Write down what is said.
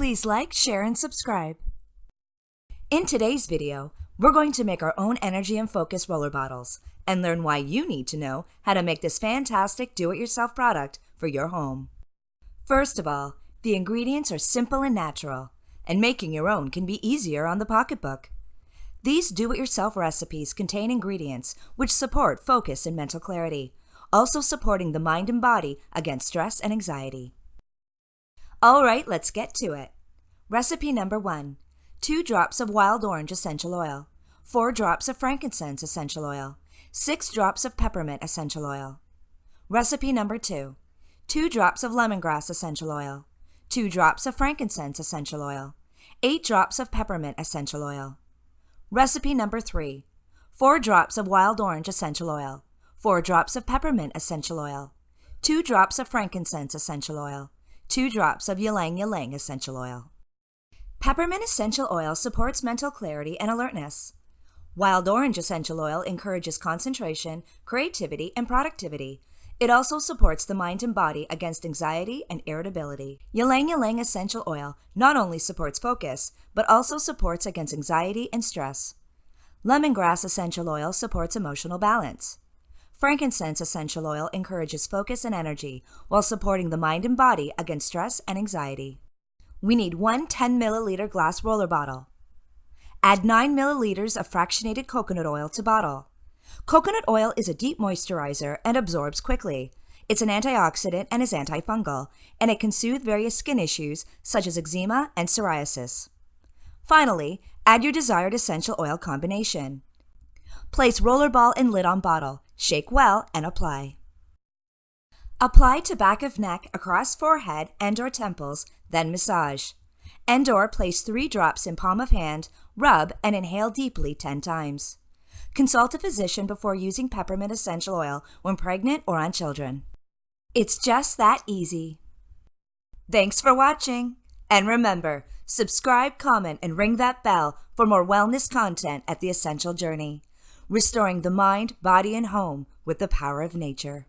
Please like, share, and subscribe. In today's video, we're going to make our own energy and focus roller bottles and learn why you need to know how to make this fantastic do-it-yourself product for your home. First of all, the ingredients are simple and natural, and making your own can be easier on the pocketbook. These do-it-yourself recipes contain ingredients which support focus and mental clarity, also supporting the mind and body against stress and anxiety. All right, let's get to it. Recipe number 1. 2 drops of wild orange essential oil, 4 drops of frankincense essential oil, 6 drops of peppermint essential oil. Recipe number 2. 2 drops of lemongrass essential oil, 2 drops of frankincense essential oil, 8 drops of peppermint essential oil. Recipe number 3. 4 drops of wild orange essential oil, 4 drops of peppermint essential oil, 2 drops of frankincense essential oil, 2 drops of ylang ylang essential oil. Peppermint essential oil supports mental clarity and alertness. Wild orange essential oil encourages concentration, creativity, and productivity. It also supports the mind and body against anxiety and irritability. Ylang ylang essential oil not only supports focus, but also supports against anxiety and stress. Lemongrass essential oil supports emotional balance. Frankincense essential oil encourages focus and energy while supporting the mind and body against stress and anxiety. We need 1 10 milliliter glass roller bottle. Add 9 milliliters of fractionated coconut oil to bottle. Coconut oil is a deep moisturizer and absorbs quickly. It's an antioxidant and is antifungal, and it can soothe various skin issues such as eczema and psoriasis. Finally, add your desired essential oil combination. Place roller ball and lid on bottle. Shake well and apply. Apply to back of neck, across forehead and/or temples, then massage. And/or place 3 drops in palm of hand, rub, and inhale deeply 10 times. Consult a physician before using peppermint essential oil when pregnant or on children. It's just that easy. Thanks for watching. And remember, subscribe, comment, and ring that bell for more wellness content at The Essential Journey. Restoring the mind, body, and home with the power of nature.